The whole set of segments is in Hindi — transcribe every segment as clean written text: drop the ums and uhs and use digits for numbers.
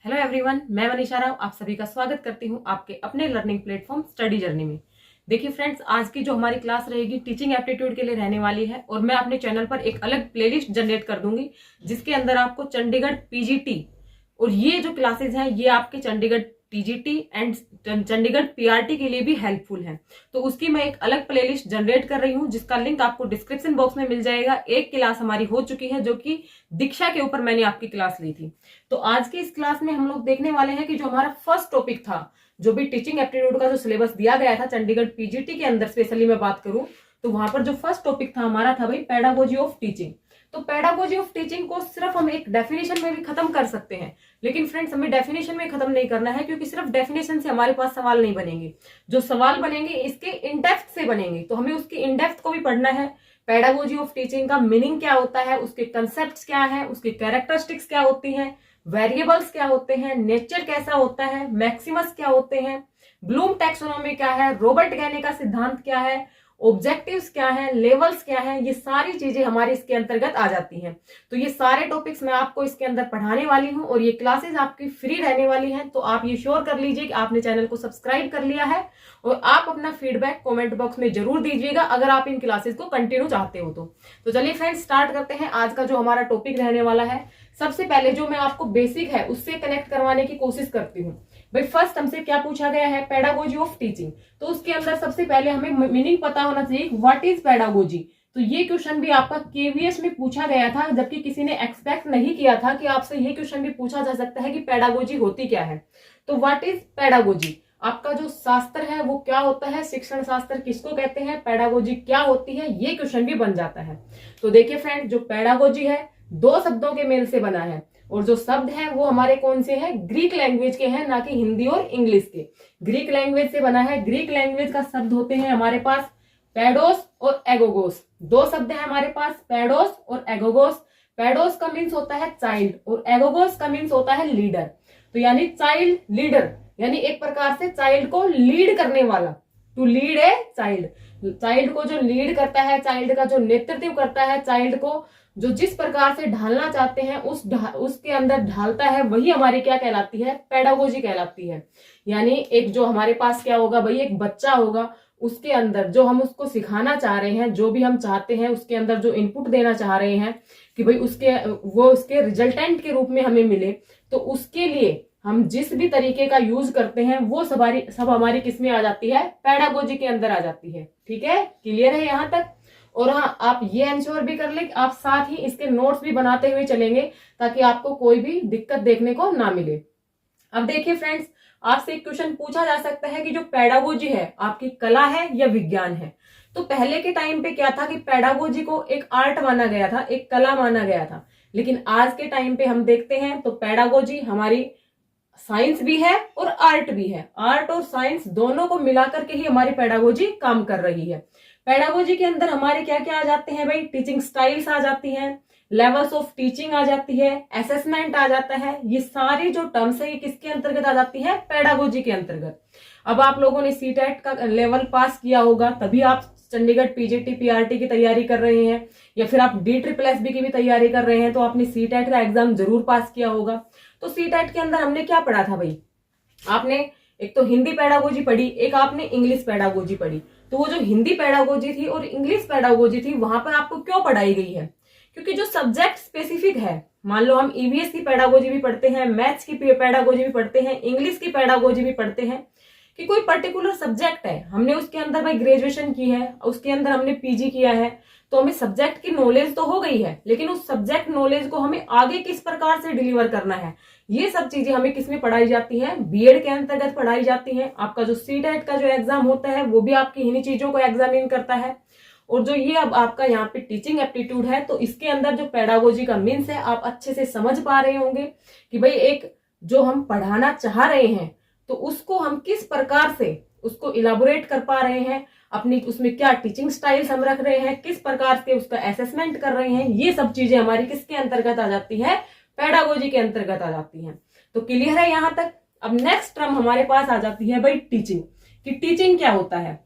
हेलो एवरीवन, मैं मनीषा राव आप सभी का स्वागत करती हूं आपके अपने लर्निंग प्लेटफॉर्म स्टडी जर्नी में। देखिए फ्रेंड्स, आज की जो हमारी क्लास रहेगी टीचिंग एप्टीट्यूड के लिए रहने वाली है और मैं अपने चैनल पर एक अलग प्लेलिस्ट जनरेट कर दूंगी जिसके अंदर आपको चंडीगढ़ पीजीटी और ये जो क्लासेस हैं ये आपके Chandigarh TGT and Chandigarh PRT के लिए भी हेल्पफुल है। तो उसकी मैं एक अलग प्लेलिस्ट जनरेट कर रही हूँ जिसका लिंक आपको डिस्क्रिप्शन बॉक्स में मिल जाएगा। एक क्लास हमारी हो चुकी है जो कि दीक्षा के ऊपर मैंने आपकी क्लास ली थी। तो आज की इस क्लास में हम लोग देखने वाले हैं कि जो हमारा फर्स्ट टॉपिक था, जो भी टीचिंग एप्टीट्यूड का जो सिलेबस दिया गया था चंडीगढ़ पीजीटी के अंदर, स्पेशली मैं बात करूं तो वहां पर जो फर्स्ट टॉपिक था हमारा था भाई पेडागोजी ऑफ टीचिंग। तो पेडागोजी ऑफ टीचिंग को सिर्फ हम एक डेफिनेशन में भी खत्म कर सकते हैं, लेकिन फ्रेंड्स हमें डेफिनेशन में खत्म नहीं करना है क्योंकि सिर्फ डेफिनेशन से हमारे पास सवाल नहीं बनेंगे। जो सवाल बनेंगे इसके इन डेप्थ से बनेंगे, तो हमें उसकी इन डेप्थ को भी पढ़ना है। पेडागोजी ऑफ टीचिंग का मीनिंग क्या होता है, उसके कंसेप्ट क्या है, उसकी कैरेक्टरिस्टिक्स क्या होती है, वेरिएबल्स क्या होते हैं, नेचर कैसा होता है, मैक्सिमस क्या होते हैं, ब्लूम टैक्सोनॉमी क्या है, रॉबर्ट गैने का सिद्धांत क्या है, ऑब्जेक्टिव्स क्या है, लेवल्स क्या है, ये सारी चीजें हमारे इसके अंतर्गत आ जाती हैं। तो ये सारे टॉपिक्स मैं आपको इसके अंदर पढ़ाने वाली हूं और ये क्लासेस आपकी फ्री रहने वाली हैं। तो आप ये श्योर कर लीजिए कि आपने चैनल को सब्सक्राइब कर लिया है और आप अपना फीडबैक कमेंट बॉक्स में जरूर दीजिएगा अगर आप इन क्लासेस को कंटिन्यू चाहते हो तो चलिए फ्रेंड्स स्टार्ट करते हैं। आज का जो हमारा टॉपिक रहने वाला है, सबसे पहले जो मैं आपको बेसिक है उससे कनेक्ट करवाने की कोशिश करती हूँ। भाई फर्स्ट हमसे क्या पूछा गया है, पेडागोजी ऑफ टीचिंग। तो उसके अंदर सबसे पहले हमें मीनिंग पता होना चाहिए, व्हाट इज पेडागोजी। तो ये क्वेश्चन भी आपका केवीएस में पूछा गया था, जबकि किसी ने एक्सपेक्ट नहीं किया था कि आपसे ये क्वेश्चन भी पूछा जा सकता है कि पेडागोजी होती क्या है। तो व्हाट इज पेडागोजी, आपका जो शास्त्र है वो क्या होता है, शिक्षण शास्त्र किसको कहते हैं, पेडागोजी क्या होती है, ये क्वेश्चन भी बन जाता है। तो देखिए फ्रेंड, जो पेडागोजी है दो शब्दों के मेल से बना है और जो शब्द हैं वो हमारे कौन से हैं, ग्रीक लैंग्वेज के हैं, ना कि हिंदी और इंग्लिश के। ग्रीक लैंग्वेज से बना है। ग्रीक लैंग्वेज का शब्द होते हैं हमारे पास पैडोस और एगोगोस। दो शब्द है हमारे पास, पैडोस और एगोगोस। पैडोस का मीन्स होता है चाइल्ड और एगोगोस का मीन्स होता है लीडर। तो यानी चाइल्ड लीडर, यानी एक प्रकार से चाइल्ड को लीड करने वाला, to lead a child. Child को जो लीड करता है, चाइल्ड का जो नेतृत्व करता है, चाइल्ड को जो जिस प्रकार से ढालना चाहते हैं उसके अंदर ढालता है, वही हमारी क्या कहलाती है, पेडागोजी कहलाती है। यानी एक जो हमारे पास क्या होगा भाई, एक बच्चा होगा, उसके अंदर जो हम उसको सिखाना चाह रहे हैं, जो भी हम चाहते हैं उसके अंदर जो इनपुट देना चाह रहे हैं कि भाई उसके रिजल्टेंट के रूप में हमें मिले, तो उसके लिए हम जिस भी तरीके का यूज करते हैं वो सब हमारी किस में आ जाती है, पेडागोजी के अंदर आ जाती है। ठीक है, क्लियर है यहाँ तक। और हाँ, आप ये इंश्योर भी कर ले कि आप साथ ही इसके नोट्स भी बनाते हुए चलेंगे ताकि आपको कोई भी दिक्कत देखने को ना मिले। अब देखिए फ्रेंड्स, आपसे एक क्वेश्चन पूछा जा सकता है कि जो पेडागोजी है आपकी कला है या विज्ञान है। तो पहले के टाइम पे क्या था कि पेडागोजी को एक आर्ट माना गया था, एक कला माना गया था, लेकिन आज के टाइम पे हम देखते हैं तो पेडागोजी हमारी साइंस भी है और आर्ट भी है। आर्ट और साइंस दोनों को मिलाकर के ही हमारी पेडागोजी काम कर रही है। पेडागोजी के अंदर हमारे क्या क्या आ जाते हैं भाई, टीचिंग स्टाइल्स आ जाती हैं, लेवल्स ऑफ टीचिंग आ जाती है, असेसमेंट आ जाता है। ये सारी जो टर्म्स है ये किसके अंतर्गत आ जाती है, पेडागोजी के अंतर्गत। अब आप लोगों ने सीटेट का लेवल पास किया होगा, तभी आप चंडीगढ़ पीजीटी पीआरटी की तैयारी कर रहे हैं, या फिर आप DSSB की भी तैयारी कर रहे हैं तो आपने सीटेट का एग्जाम जरूर पास किया होगा। तो सीटेट के अंदर हमने क्या पढ़ा था भाई, आपने एक तो हिंदी पेडागोजी पढ़ी, एक आपने इंग्लिश पेडागोजी पढ़ी। तो वो जो हिंदी पेडागोजी थी और इंग्लिश पेडागोजी थी वहां पर आपको क्यों पढ़ाई गई है, क्योंकि जो सब्जेक्ट स्पेसिफिक है, मान लो हम ईवीएस की पेडागोजी भी पढ़ते हैं, मैथ्स की पेडागोजी भी पढ़ते हैं, इंग्लिश की पेडागोजी भी पढ़ते हैं, कि कोई पर्टिकुलर सब्जेक्ट है, हमने उसके अंदर भाई ग्रेजुएशन की है, उसके अंदर हमने पीजी किया है, तो हमें सब्जेक्ट की नॉलेज तो हो गई है, लेकिन उस सब्जेक्ट नॉलेज को हमें आगे किस प्रकार से डिलीवर करना है, ये सब चीजें हमें किसमें पढ़ाई जाती है, बीएड के अंतर्गत पढ़ाई जाती है। आपका जो सीटेट का जो एग्जाम होता है वो भी आपकी इन्हीं चीजों को एग्जामिन करता है। और जो ये अब आपका यहाँ पे टीचिंग एप्टीट्यूड है, तो इसके अंदर जो पेडागोजी का मीन्स है आप अच्छे से समझ पा रहे होंगे कि भाई एक जो हम पढ़ाना चाह रहे हैं तो उसको हम किस प्रकार से उसको इलाबोरेट कर पा रहे हैं, अपनी उसमें क्या टीचिंग स्टाइल्स हम रख रहे हैं, किस प्रकार से उसका असेसमेंट कर रहे हैं, ये सब चीजें हमारी किसके अंतर्गत आ जाती है, पेडागोजी के अंतर्गत आ जाती हैं। तो क्लियर है यहाँ तक। अब नेक्स्ट टर्म हमारे पास आ जाती है भाई टीचिंग, कि टीचिंग क्या होता है।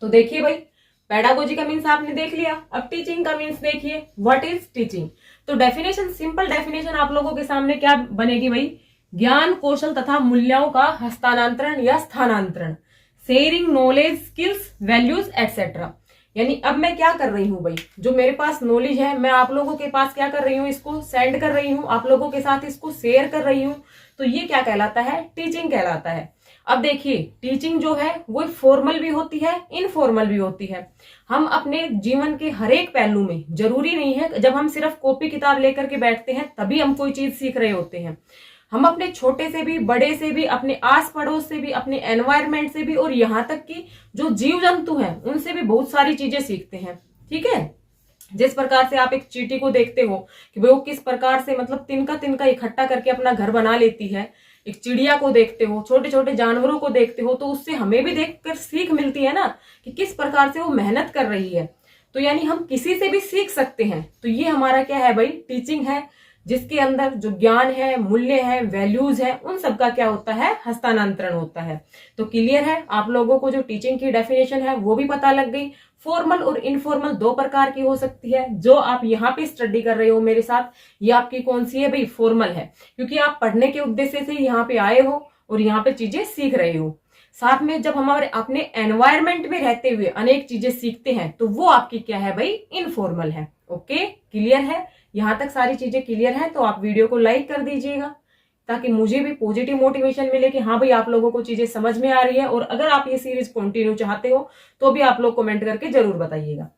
तो देखिए भाई, पेडागोजी का मीन्स आपने देख लिया, अब टीचिंग का मीन्स देखिए, व्हाट इज टीचिंग। तो डेफिनेशन, सिंपल डेफिनेशन आप लोगों के सामने क्या बनेगी भाई, ज्ञान, कौशल तथा मूल्यों का हस्तांतरण या स्थानांतरण, sharing knowledge, skills, values etcetera. यानी अब मैं क्या कर रही हूँ भाई, जो मेरे पास नॉलेज है मैं आप लोगों के पास क्या कर रही हूँ, इसको सेंड कर रही हूँ, आप लोगों के साथ इसको शेयर कर रही हूँ। तो ये क्या कहलाता है, टीचिंग कहलाता है। अब देखिए टीचिंग जो है वो फॉर्मल भी होती है, इनफॉर्मल भी होती है। हम अपने जीवन के हर एक पहलू में, जरूरी नहीं है जब हम सिर्फ कॉपी किताब लेकर के बैठते हैं तभी हम कोई चीज सीख रहे होते हैं। हम अपने छोटे से भी, बड़े से भी, अपने आस पड़ोस से भी, अपने एनवायरमेंट से भी, और यहाँ तक कि जो जीव जंतु हैं उनसे भी बहुत सारी चीजें सीखते हैं। ठीक है, जिस प्रकार से आप एक चींटी को देखते हो कि वो किस प्रकार से मतलब तिनका तिनका इकट्ठा करके अपना घर बना लेती है, एक चिड़िया को देखते हो, छोटे छोटे जानवरों को देखते हो, तो उससे हमें भी देखकर सीख मिलती है ना कि किस प्रकार से वो मेहनत कर रही है। तो यानी हम किसी से भी सीख सकते हैं। तो ये हमारा क्या है भाई, टीचिंग है, जिसके अंदर जो ज्ञान है, मूल्य है, वैल्यूज है, उन सबका क्या होता है, हस्तांतरण होता है। तो क्लियर है, आप लोगों को जो टीचिंग की डेफिनेशन है वो भी पता लग गई। फॉर्मल और इनफॉर्मल दो प्रकार की हो सकती है। जो आप यहाँ पे स्टडी कर रहे हो मेरे साथ, ये आपकी कौन सी है भाई, फॉर्मल है, क्योंकि आप पढ़ने के उद्देश्य से यहाँ पे आए हो और यहाँ पे चीजें सीख रहे हो। साथ में जब हमारे अपने एनवायरमेंट में रहते हुए अनेक चीजें सीखते हैं तो वो आपकी क्या है भाई, इनफॉर्मल है। ओके, क्लियर है, यहाँ तक सारी चीजें क्लियर है। तो आप वीडियो को लाइक कर दीजिएगा ताकि मुझे भी पॉजिटिव मोटिवेशन मिले कि हाँ भाई आप लोगों को चीजें समझ में आ रही है। और अगर आप ये सीरीज कंटिन्यू चाहते हो तो भी आप लोग कमेंट करके जरूर बताइएगा।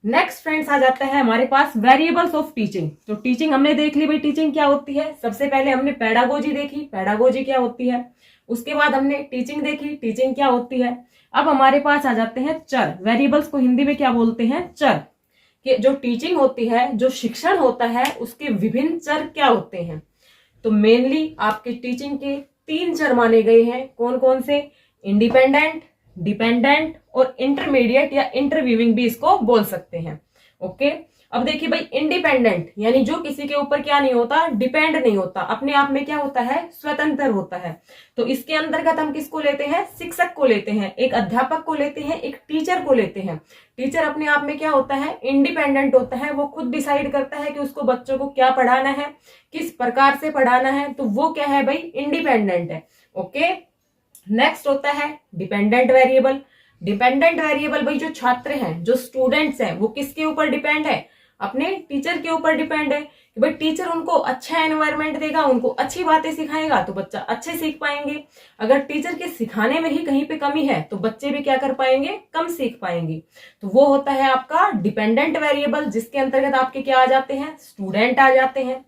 नेक्स्ट फ्रेंड्स आ जाता है हमारे पास वेरिएबल्स ऑफ टीचिंग। तो टीचिंग हमने देख ली भाई, टीचिंग क्या होती है। सबसे पहले हमने पेडागोजी देखी, पेडागोजी क्या होती है। उसके बाद हमने टीचिंग देखी, टीचिंग क्या होती है। अब हमारे पास आ जाते हैं चर। वेरिएबल्स को हिंदी में क्या बोलते हैं, चर। कि जो टीचिंग होती है, जो शिक्षण होता है, उसके विभिन्न चर क्या होते हैं। तो मेनली आपके टीचिंग के 3 चर माने गए हैं। कौन कौन से, इंडिपेंडेंट, डिपेंडेंट और इंटरमीडिएट या इंटरव्यूइंग भी इसको बोल सकते हैं। ओके, अब देखिए भाई, इंडिपेंडेंट यानी जो किसी के ऊपर क्या नहीं होता, डिपेंड नहीं होता, अपने आप में क्या होता है, स्वतंत्र होता है। तो इसके अंतर्गत हम किसको लेते हैं, शिक्षक को लेते हैं, एक अध्यापक को लेते हैं, एक टीचर को लेते हैं। टीचर अपने आप में क्या होता है, इंडिपेंडेंट होता है, वो खुद डिसाइड करता है कि उसको बच्चों को क्या पढ़ाना है, किस प्रकार से पढ़ाना है, तो वो क्या है भाई, इंडिपेंडेंट है। ओके, नेक्स्ट होता है डिपेंडेंट वेरिएबल। डिपेंडेंट वेरिएबल भाई जो छात्र हैं, जो स्टूडेंट्स हैं, वो किसके ऊपर डिपेंड है, अपने टीचर के ऊपर डिपेंड है कि भाई टीचर उनको अच्छा एनवायरनमेंट देगा, उनको अच्छी बातें सिखाएगा तो बच्चा अच्छे सीख पाएंगे। अगर टीचर के सिखाने में ही कहीं पे कमी है तो बच्चे भी क्या कर पाएंगे, कम सीख पाएंगे। तो वो होता है आपका डिपेंडेंट वेरिएबल, जिसके अंतर्गत आपके क्या आ जाते हैं, स्टूडेंट आ जाते हैं।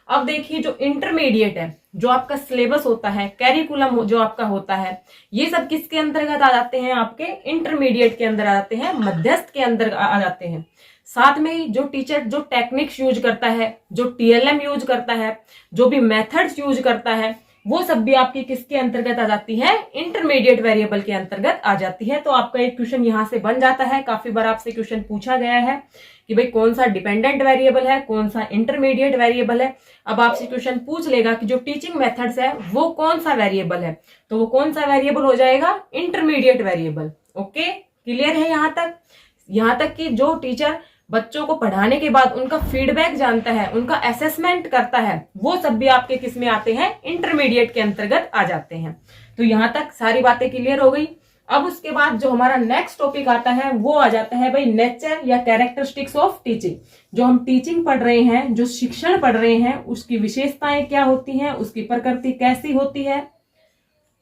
अब देखिए जो इंटरमीडिएट है, जो आपका सिलेबस होता है, कैरिकुलम जो आपका होता है, ये सब किसके अंतर्गत आ जाते हैं, आपके इंटरमीडिएट के अंदर आ जाते हैं, मध्यस्थ के अंदर आ जाते हैं। साथ में जो टीचर जो टेक्निक्स यूज करता है, जो टीएलएम यूज करता है, जो भी मेथड्स यूज करता है, वो सब भी आपकी किसके अंतर्गत आ जाती है, इंटरमीडिएट वेरिएबल के अंतर्गत आ जाती है। तो आपका एक क्वेश्चन यहां से बन जाता है, काफी बार आपसे क्वेश्चन पूछा गया है कि भाई कौन सा डिपेंडेंट वेरिएबल है, कौन सा इंटरमीडिएट वेरिएबल है। अब आपसे क्वेश्चन पूछ लेगा कि जो टीचिंग मेथड्स है वो कौन सा वेरिएबल है, तो वो कौन सा वेरिएबल हो जाएगा, इंटरमीडिएट वेरिएबल। ओके, क्लियर है यहाँ तक कि जो टीचर बच्चों को पढ़ाने के बाद उनका फीडबैक जानता है, उनका असेसमेंट करता है, वो सब भी आपके किस में आते हैं, इंटरमीडिएट के अंतर्गत आ जाते हैं। तो यहाँ तक सारी बातें क्लियर हो गई। अब उसके बाद जो हमारा नेक्स्ट टॉपिक आता है वो आ जाता है भाई नेचर या कैरेक्टरिस्टिक्स ऑफ टीचिंग। जो हम टीचिंग पढ़ रहे हैं, जो शिक्षण पढ़ रहे हैं, उसकी विशेषताएं क्या होती हैं, उसकी प्रकृति कैसी होती है,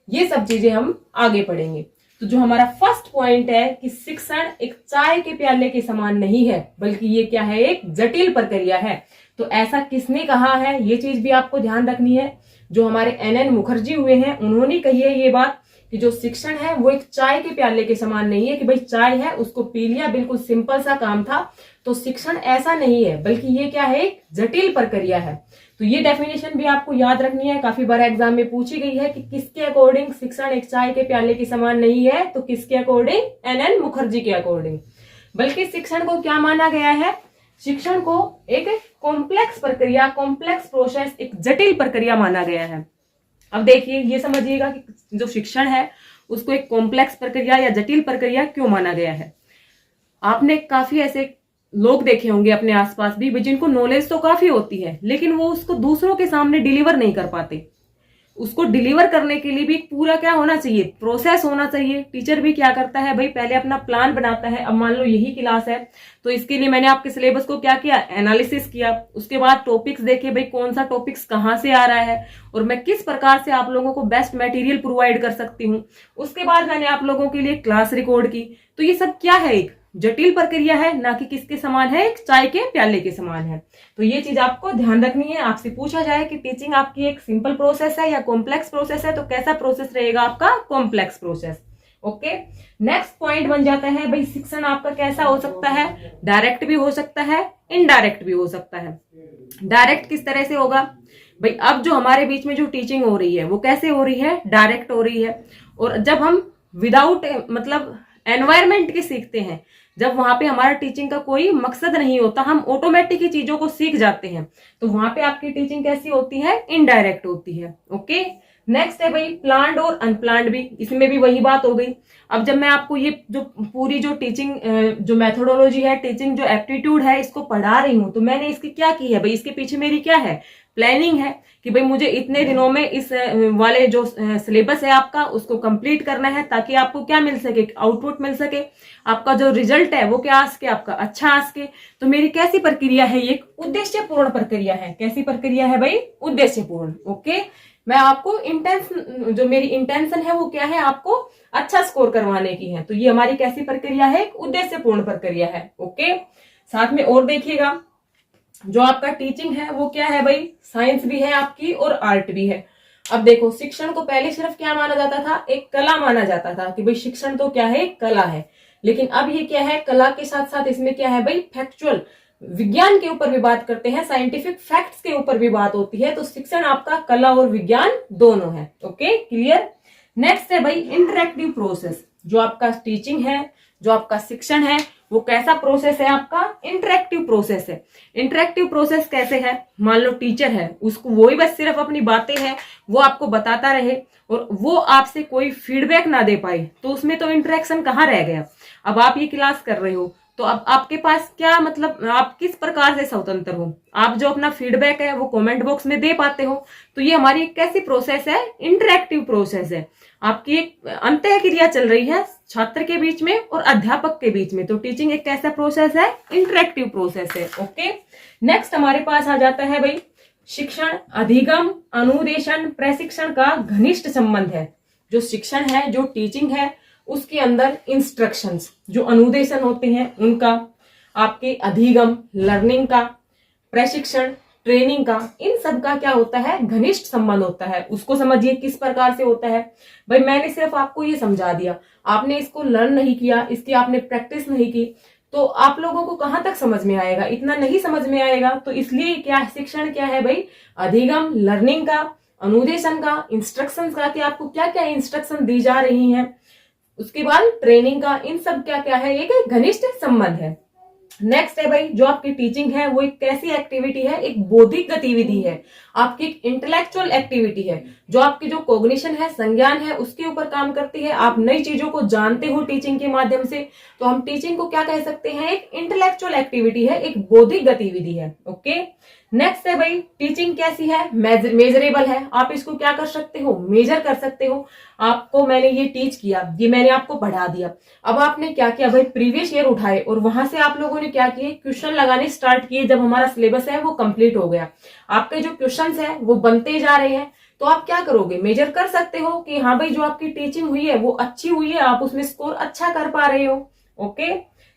ये सब चीजें हम आगे पढ़ेंगे। तो जो हमारा फर्स्ट पॉइंट है कि शिक्षण एक चाय के प्याले के समान नहीं है, बल्कि ये क्या है, एक जटिल प्रक्रिया है। तो ऐसा किसने कहा है, ये चीज भी आपको ध्यान रखनी है। जो हमारे NN मुखर्जी हुए हैं, उन्होंने कही है ये बात कि जो शिक्षण है वो एक चाय के प्याले के समान नहीं है कि भाई चाय है उसको पी लिया, बिल्कुल सिंपल सा काम था। तो शिक्षण ऐसा नहीं है, बल्कि ये क्या है, एक जटिल प्रक्रिया है। तो ये डेफिनेशन भी आपको याद रखनी है, काफी बार एग्जाम में पूछी गई है कि किसके अकॉर्डिंग शिक्षण एक चाय के प्याले के समान नहीं है, तो किसके अकॉर्डिंग, NN मुखर्जी के अकॉर्डिंग। बल्कि शिक्षण को क्या माना गया है, शिक्षण को एक कॉम्प्लेक्स प्रक्रिया, कॉम्प्लेक्स प्रोसेस, एक जटिल प्रक्रिया माना गया है। अब देखिए ये समझिएगा कि जो शिक्षण है उसको एक कॉम्प्लेक्स प्रक्रिया या जटिल प्रक्रिया क्यों माना गया है। आपने काफी ऐसे लोग देखे होंगे अपने आसपास भी जिनको नॉलेज तो काफी होती है लेकिन वो उसको दूसरों के सामने डिलीवर नहीं कर पाते। उसको डिलीवर करने के लिए भी पूरा क्या होना चाहिए, प्रोसेस होना चाहिए। टीचर भी क्या करता है भाई, पहले अपना प्लान बनाता है। अब मान लो यही क्लास है तो इसके लिए मैंने आपके सिलेबस को क्या किया, एनालिसिस किया। उसके बाद टॉपिक्स देखे भाई कौन सा टॉपिक्स कहाँ से आ रहा है और मैं किस प्रकार से आप लोगों को बेस्ट मटेरियल प्रोवाइड कर सकती हूँ। उसके बाद मैंने आप लोगों के लिए क्लास रिकॉर्ड की। तो ये सब क्या है, एक जटिल प्रक्रिया है, ना कि किसके समान है, एक चाय के प्याले के समान है। तो ये चीज आपको ध्यान रखनी है। आपसे पूछा जाए कि टीचिंग आपकी एक सिंपल प्रोसेस है या कॉम्प्लेक्स प्रोसेस है, तो कैसा प्रोसेस रहेगा आपका, complex process. Okay, next point बन जाता है भाई शिक्षण आपका कैसा हो सकता है, डायरेक्ट भी हो सकता है, इनडायरेक्ट भी हो सकता है। डायरेक्ट किस तरह से होगा भाई, अब जो हमारे बीच में जो टीचिंग हो रही है वो कैसे हो रही है, डायरेक्ट हो रही है। और जब हम विदाउट मतलब एनवायरमेंट के सीखते हैं, जब वहां पे हमारा टीचिंग का कोई मकसद नहीं होता, हम ऑटोमेटिक ही चीजों को सीख जाते हैं, तो वहां पे आपकी टीचिंग कैसी होती है, इनडायरेक्ट होती है। ओके, नेक्स्ट है भाई प्लान्ड और अनप्लान्ड भी, इसमें भी वही बात हो गई। अब जब मैं आपको ये जो पूरी जो टीचिंग जो मेथोडोलॉजी है, टीचिंग जो एप्टीट्यूड है, इसको पढ़ा रही हूं, तो मैंने इसकी क्या की है भाई, इसके पीछे मेरी क्या है, प्लानिंग है कि भाई मुझे इतने दिनों में इस वाले जो सिलेबस है आपका उसको कंप्लीट करना है, ताकि आपको क्या मिल सके, आउटपुट मिल सके, आपका जो रिजल्ट है वो क्या आ सके, आपका अच्छा आ सके। तो मेरी कैसी प्रक्रिया है, ये उद्देश्यपूर्ण प्रक्रिया है। कैसी प्रक्रिया है भाई, उद्देश्यपूर्ण। ओके, मैं आपको जो मेरी इंटेंशन है वो क्या है, आपको अच्छा स्कोर करवाने की है। तो ये हमारी कैसी प्रक्रिया है, एक उद्देश्यपूर्ण प्रक्रिया है। ओके, साथ में और देखिएगा जो आपका टीचिंग है वो क्या है भाई, साइंस भी है आपकी और आर्ट भी है। अब देखो, शिक्षण को पहले सिर्फ क्या माना जाता था, एक कला माना जाता था कि भाई शिक्षण तो क्या है, एक कला है। लेकिन अब ये क्या है, कला के साथ साथ इसमें क्या है भाई, फैक्चुअल विज्ञान के ऊपर भी बात करते हैं, साइंटिफिक फैक्ट्स के ऊपर भी बात होती है। तो शिक्षण आपका कला और विज्ञान दोनों है। Okay, clear. नेक्स्ट है भाई इंटरेक्टिव प्रोसेस। जो आपका टीचिंग है, जो आपका शिक्षण है, वो कैसा प्रोसेस है, आपका इंटरेक्टिव प्रोसेस है। इंटरेक्टिव प्रोसेस कैसे है, मान लो टीचर है, उसको वो ही बस सिर्फ अपनी बातें हैं वो आपको बताता रहे और वो आपसे कोई फीडबैक ना दे पाए, तो उसमें तो इंटरेक्शन कहाँ रह गया। अब आप ये क्लास कर रहे हो तो अब आपके पास क्या मतलब, आप किस प्रकार से स्वतंत्र हो, आप जो अपना फीडबैक है वो कमेंट बॉक्स में दे पाते हो। तो ये हमारी एक कैसी प्रोसेस है, इंटरेक्टिव प्रोसेस है। आपकी एक अंतः क्रिया चल रही है छात्र के बीच में और अध्यापक के बीच में। तो टीचिंग एक कैसा प्रोसेस है, इंटरेक्टिव प्रोसेस है। ओके, नेक्स्ट हमारे पास आ जाता है भाई शिक्षण, अधिगम, अनुदेशन, प्रशिक्षण का घनिष्ठ संबंध है। जो शिक्षण है, जो टीचिंग है, उसके अंदर इंस्ट्रक्शंस, जो अनुदेशन होते हैं उनका, आपके अधिगम लर्निंग का, प्रशिक्षण ट्रेनिंग का, इन सब का क्या होता है, घनिष्ठ संबंध होता है। उसको समझिए किस प्रकार से होता है भाई, मैंने सिर्फ आपको ये समझा दिया, आपने इसको लर्न नहीं किया, इसकी आपने प्रैक्टिस नहीं की, तो आप लोगों को कहां तक समझ में आएगा, इतना नहीं समझ में आएगा। तो इसलिए क्या शिक्षण क्या है भाई, अधिगम लर्निंग का, अनुदेशन का, इंस्ट्रक्शन का, कि आपको क्या क्या इंस्ट्रक्शन दी जा रही हैं, उसके बाद ट्रेनिंग का, इन सब क्या क्या है, एक घनिष्ठ संबंध है। नेक्स्ट है भाई जो आपकी टीचिंग है वो एक कैसी एक्टिविटी है, एक बौद्धिक गतिविधि है, आपकी एक इंटेलेक्चुअल एक्टिविटी है, जो आपकी जो कॉग्निशन है, संज्ञान है, उसके ऊपर काम करती है। आप नई चीजों को जानते हो टीचिंग के माध्यम से, तो हम टीचिंग को क्या कह सकते हैं, एक इंटेलेक्चुअल एक्टिविटी है, एक बौद्धिक गतिविधि है। ओके, नेक्स्ट है भाई टीचिंग कैसी है, मेजरेबल है, आप इसको क्या कर सकते हो, मेजर कर सकते हो। आपको मैंने ये टीच किया, ये मैंने आपको पढ़ा दिया, अब आपने क्या किया भाई, प्रीवियस ईयर उठाए और वहां से आप लोगों ने क्या किए, क्वेश्चन लगाने स्टार्ट किए। जब हमारा सिलेबस है वो कंप्लीट हो गया, आपके जो क्वेश्चंस है वो बनते जा रहे हैं, तो आप क्या करोगे, मेजर कर सकते हो कि हाँ भाई जो आपकी टीचिंग हुई है वो अच्छी हुई है, आप उसमें स्कोर अच्छा कर पा रहे हो। ओके,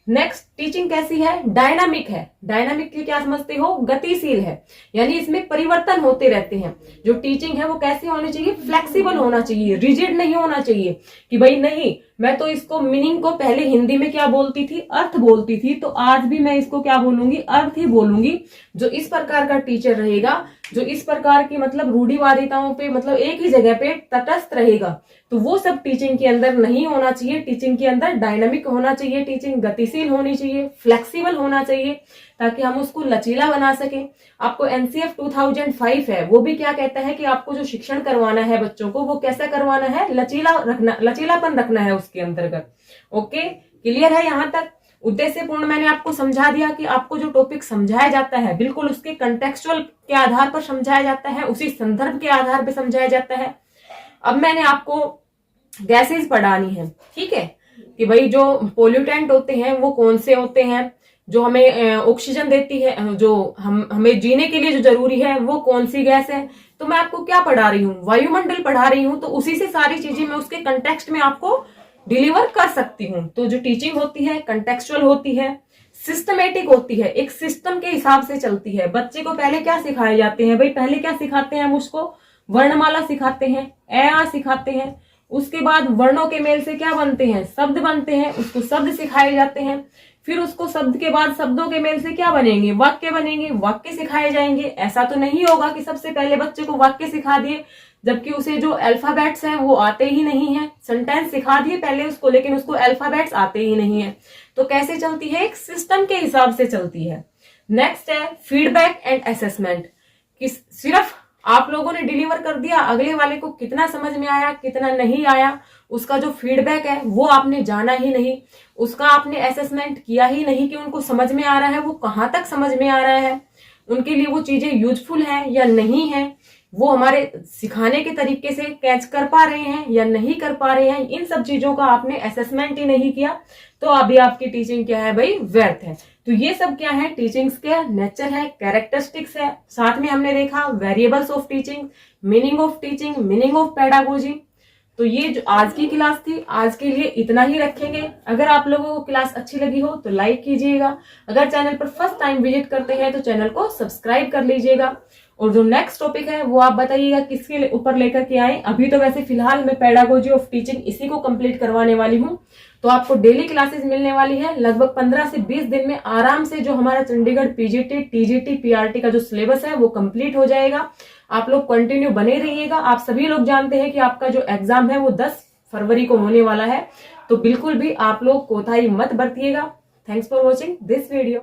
नेक्स्ट टीचिंग कैसी है, डायनामिक है। डायनामिक के क्या समझते हो, गतिशील है, यानी इसमें परिवर्तन होते रहते हैं। जो टीचिंग है वो कैसी होनी चाहिए, फ्लेक्सिबल होना चाहिए, रिजिड नहीं होना चाहिए कि भाई नहीं मैं तो इसको मीनिंग को पहले हिंदी में क्या बोलती थी, अर्थ बोलती थी, तो आज भी मैं इसको क्या बोलूंगी, अर्थ ही बोलूंगी। जो इस प्रकार का टीचर रहेगा, जो इस प्रकार की मतलब रूढ़िवादिताओं पे मतलब एक ही जगह पे तटस्थ रहेगा, तो वो सब टीचिंग के अंदर नहीं होना चाहिए। टीचिंग के अंदर डायनामिक होना चाहिए, टीचिंग गतिशील होनी चाहिए, फ्लेक्सिबल होना चाहिए, ताकि हम उसको लचीला बना सके। आपको एनसीएफ 2005 है, वो भी क्या कहता है कि आपको जो शिक्षण करवाना है बच्चों को, वो कैसा करवाना है, लचीलापन रखना है उसके अंतर्गत। ओके, क्लियर है यहाँ तक। उद्देश्यपूर्ण मैंने आपको समझा दिया कि आपको जो टॉपिक समझाया जाता है बिल्कुल उसके कंटेक्चुअल के आधार पर समझाया जाता है, उसी संदर्भ के आधार पर समझाया जाता है। अब मैंने आपको गैसेस पढ़ानी है, ठीक है, कि भाई जो पोल्यूटेंट होते हैं वो कौन से होते हैं, जो हमें ऑक्सीजन देती है, जो हमें जीने के लिए जो जरूरी है वो कौन सी गैस है। तो मैं आपको क्या पढ़ा रही हूँ, वायुमंडल पढ़ा रही हूँ, तो उसी से सारी चीजें मैं उसके कंटेक्स्ट में आपको डिलीवर कर सकती हूँ। तो जो टीचिंग होती है कंटेक्चुअल होती है, सिस्टमेटिक होती है, एक सिस्टम के हिसाब से चलती है। बच्चे को पहले क्या सिखाए जाते हैं भाई, पहले क्या सिखाते हैं हम उसको, वर्णमाला सिखाते हैं, ए आ सिखाते हैं, उसके बाद वर्णों के मेल से क्या बनते हैं, शब्द बनते हैं, उसको शब्द सिखाए जाते हैं। फिर उसको शब्द के बाद शब्दों के मेल से क्या बनेंगे, वाक्य बनेंगे, वाक्य सिखाए जाएंगे। ऐसा तो नहीं होगा कि सबसे पहले बच्चे को वाक्य सिखा दिए जबकि उसे जो अल्फाबेट्स हैं वो आते ही नहीं है। सेंटेंस सिखा दिए पहले उसको, लेकिन उसको अल्फाबेट्स आते ही नहीं है। तो कैसे चलती है, एक सिस्टम के हिसाब से चलती है। नेक्स्ट है फीडबैक एंड असेसमेंट, कि सिर्फ आप लोगों ने डिलीवर कर दिया, अगले वाले को कितना समझ में आया कितना नहीं आया, उसका जो फीडबैक है वो आपने जाना ही नहीं, उसका आपने असेसमेंट किया ही नहीं कि उनको समझ में आ रहा है, वो कहाँ तक समझ में आ रहा है, उनके लिए वो चीजें यूजफुल है या नहीं है, वो हमारे सिखाने के तरीके से कैच कर पा रहे हैं या नहीं कर पा रहे हैं। इन सब चीजों का आपने असेसमेंट ही नहीं किया तो अभी आपकी टीचिंग क्या है भाई, व्यर्थ है। तो ये सब क्या है, टीचिंग्स के नेचर है, कैरेक्टरिस्टिक्स है। साथ में हमने देखा variables of teaching, meaning of teaching, meaning of pedagogy. तो ये जो आज की क्लास थी, आज के लिए इतना ही रखेंगे। अगर आप लोगों को क्लास अच्छी लगी हो तो लाइक कीजिएगा, अगर चैनल पर फर्स्ट टाइम विजिट करते हैं तो चैनल को सब्सक्राइब कर लीजिएगा। और जो नेक्स्ट टॉपिक है वो आप बताइएगा किसके ऊपर लेकर के आए। अभी तो वैसे फिलहाल मैं पेडागोजी ऑफ टीचिंग इसी को कंप्लीट करवाने वाली हूँ। तो आपको डेली क्लासेस मिलने वाली है, लगभग 15 से 20 दिन में आराम से जो हमारा चंडीगढ़ पीजीटी, टीजीटी, पीआरटी का जो सिलेबस है वो कंप्लीट हो जाएगा। आप लोग कंटिन्यू बने रहिएगा। आप सभी लोग जानते हैं कि आपका जो एग्जाम है वो 10 फरवरी को होने वाला है, तो बिल्कुल भी आप लोग कोताही मत बरतिएगा। Thanks for watching this video.